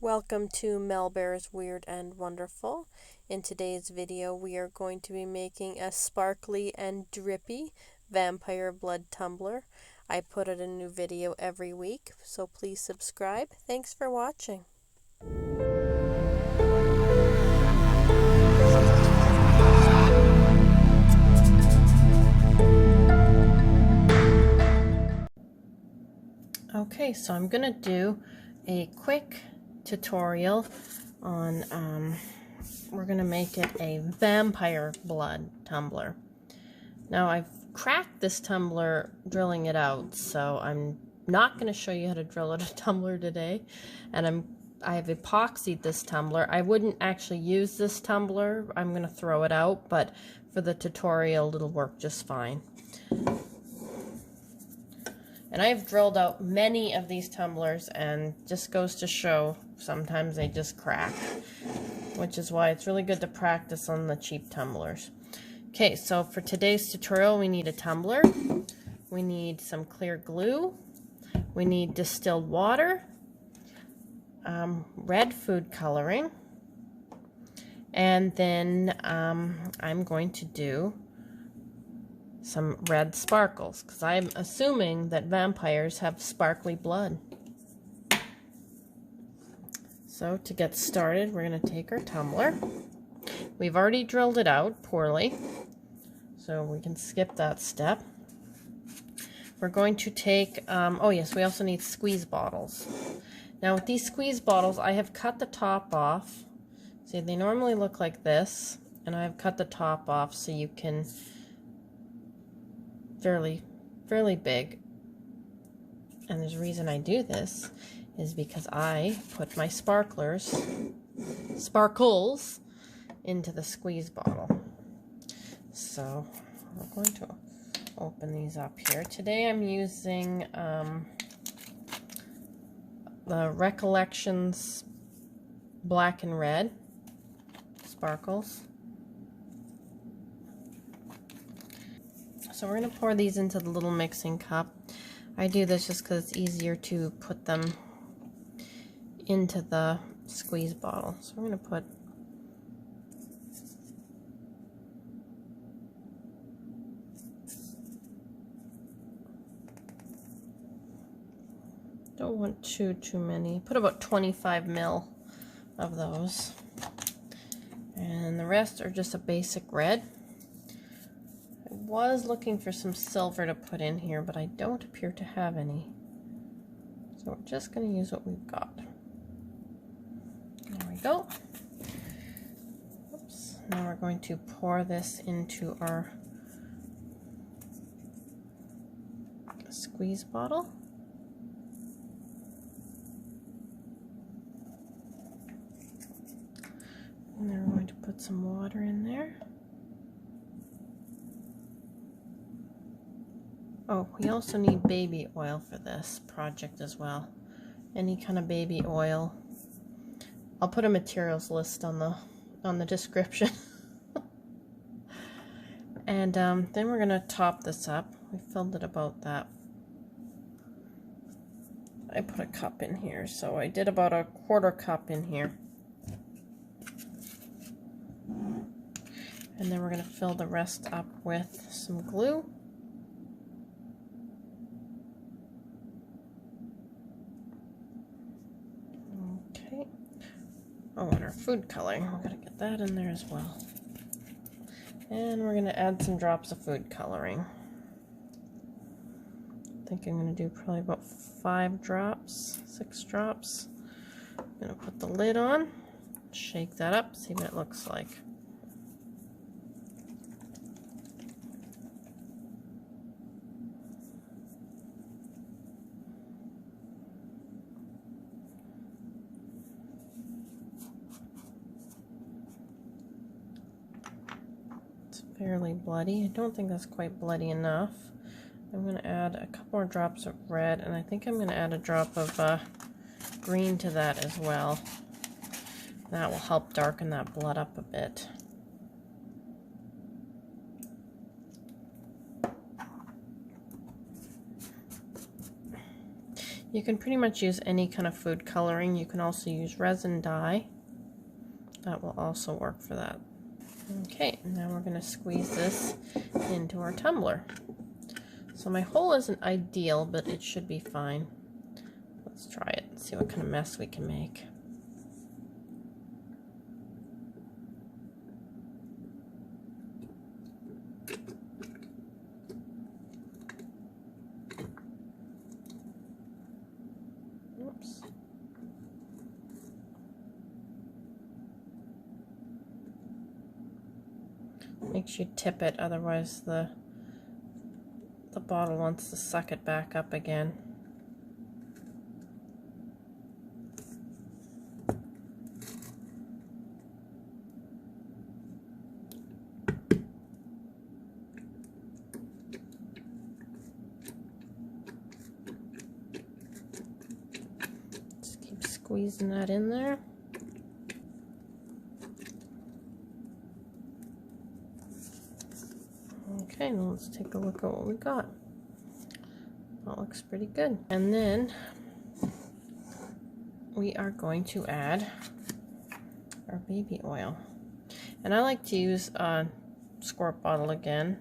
Welcome to Melbear's Weird and Wonderful. In today's video we are going to be making a sparkly and drippy vampire blood tumbler. I put out a new video every week, so please subscribe. Thanks for watching. Okay, so I'm going to do a quick tutorial on, we're going to make it a vampire blood tumbler. Now I've cracked this tumbler drilling it out, so I'm not going to show you how to drill out a tumbler today. And I've epoxied this tumbler. I wouldn't actually use this tumbler. I'm going to throw it out, but for the tutorial it'll work just fine. And I've drilled out many of these tumblers, and just goes to show sometimes they just crack, which is why it's really good to practice on the cheap tumblers. Okay, so for today's tutorial we need a tumbler, we need some clear glue, we need distilled water, red food coloring, and then I'm going to do some red sparkles, because I'm assuming that vampires have sparkly blood. So to get started, we're going to take our tumbler. We've already drilled it out poorly, so we can skip that step. We're going to take, oh yes, we also need squeeze bottles. Now with these squeeze bottles, I have cut the top off. See, they normally look like this, and I've cut the top off so you can fairly big. And there's a reason I do this is because I put my sparkles into the squeeze bottle. So we're going to open these up here. Today I'm using the Recollections black and red sparkles. So we're going to pour these into the little mixing cup. I do this just because it's easier to put them into the squeeze bottle. So we're going to put don't want too many. Put about 25 ml of those. And the rest are just a basic red. I was looking for some silver to put in here, but I don't appear to have any. So we're just going to use what we've got. There we go. Oops. Now we're going to pour this into our squeeze bottle. And then we're going to put some water in there. Oh, we also need baby oil for this project as well. Any kind of baby oil. I'll put a materials list on the description. And then we're gonna top this up. We filled it about that. I put a cup in here, so I did about a quarter cup in here. And then we're gonna fill the rest up with some glue. Oh, and our food coloring, we're going to get that in there as well. And we're going to add some drops of food coloring. I think I'm going to do probably about 5 drops, 6 drops. I'm going to put the lid on, shake that up, see what it looks like. Fairly bloody. I don't think that's quite bloody enough. I'm going to add a couple more drops of red, and I think I'm going to add a drop of green to that as well. That will help darken that blood up a bit. You can pretty much use any kind of food coloring. You can also use resin dye. That will also work for that. Okay, now we're going to squeeze this into our tumbler. So my hole isn't ideal, but it should be fine. Let's try it and see what kind of mess we can make. Oops. Make sure you tip it, otherwise the bottle wants to suck it back up again. Just keep squeezing that in there. Okay, now let's take a look at what we got. That looks pretty good. And then we are going to add our baby oil. And I like to use a squirt bottle again,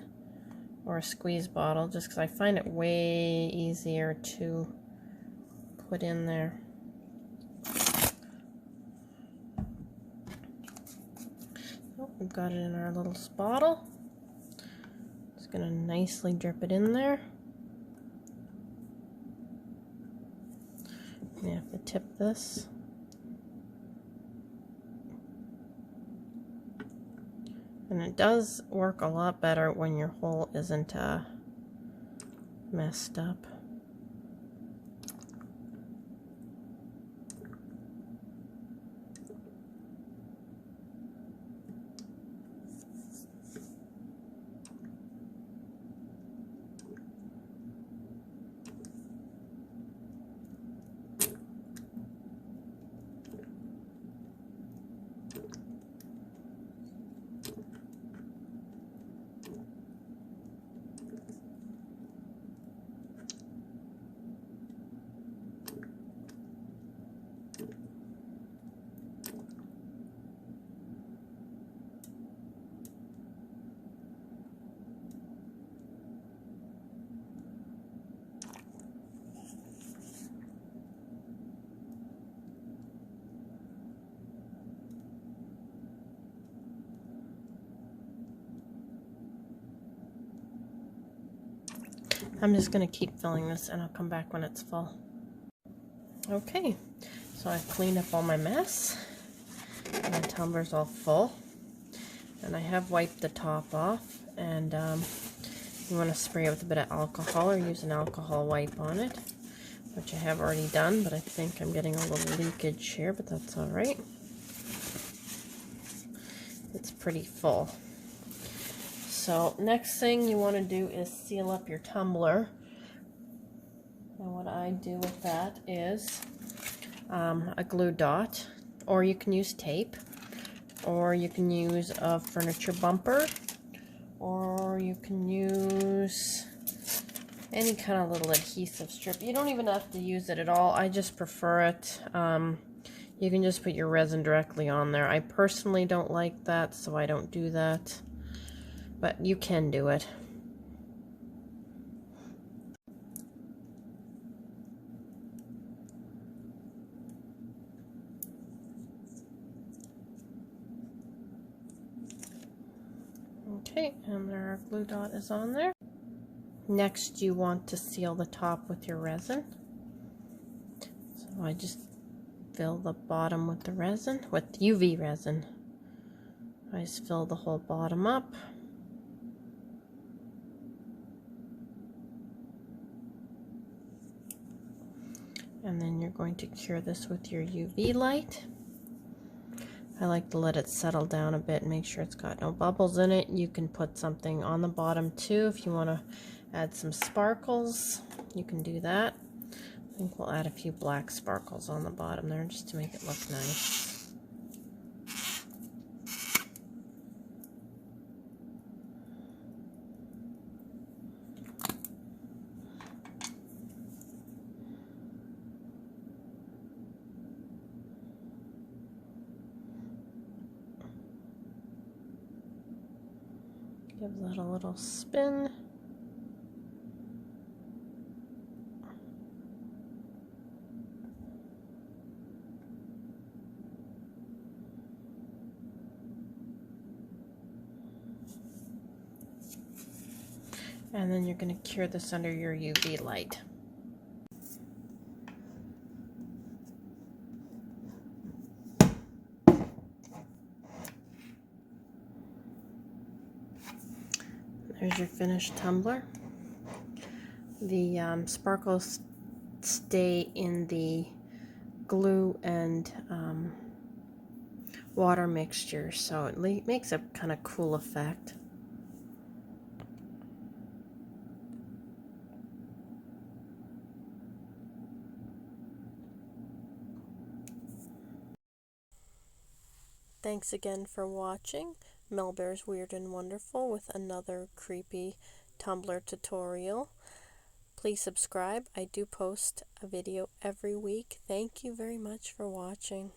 or a squeeze bottle, just because I find it way easier to put in there. Oh, we've got it in our little bottle. Just gonna nicely drip it in there. You have to tip this. And it does work a lot better when your hole isn't messed up. I'm just going to keep filling this and I'll come back when it's full. Okay, so I've cleaned up all my mess. My tumbler's all full. And I have wiped the top off. And you want to spray it with a bit of alcohol or use an alcohol wipe on it, which I have already done, but I think I'm getting a little leakage here, but that's alright. It's pretty full. So next thing you want to do is seal up your tumbler. And what I do with that is a glue dot, or you can use tape, or you can use a furniture bumper, or you can use any kind of little adhesive strip. You don't even have to use it at all. I just prefer it. You can just put your resin directly on there. I personally don't like that, so I don't do that. But you can do it. Okay, and our glue dot is on there. Next, you want to seal the top with your resin. So I just fill the bottom with the resin, with UV resin. I just fill the whole bottom up. And then you're going to cure this with your UV light. I like to let it settle down a bit and make sure it's got no bubbles in it. You can put something on the bottom too if you want to add some sparkles. You can do that. I think we'll add a few black sparkles on the bottom there just to make it look nice. Give that a little spin. And then you're going to cure this under your UV light. There's your finished tumbler. The sparkles stay in the glue and water mixture, so it makes a kind of cool effect. Thanks again for watching Melbear's Weird and Wonderful with another creepy tumbler tutorial. Please subscribe. I do post a video every week. Thank you very much for watching.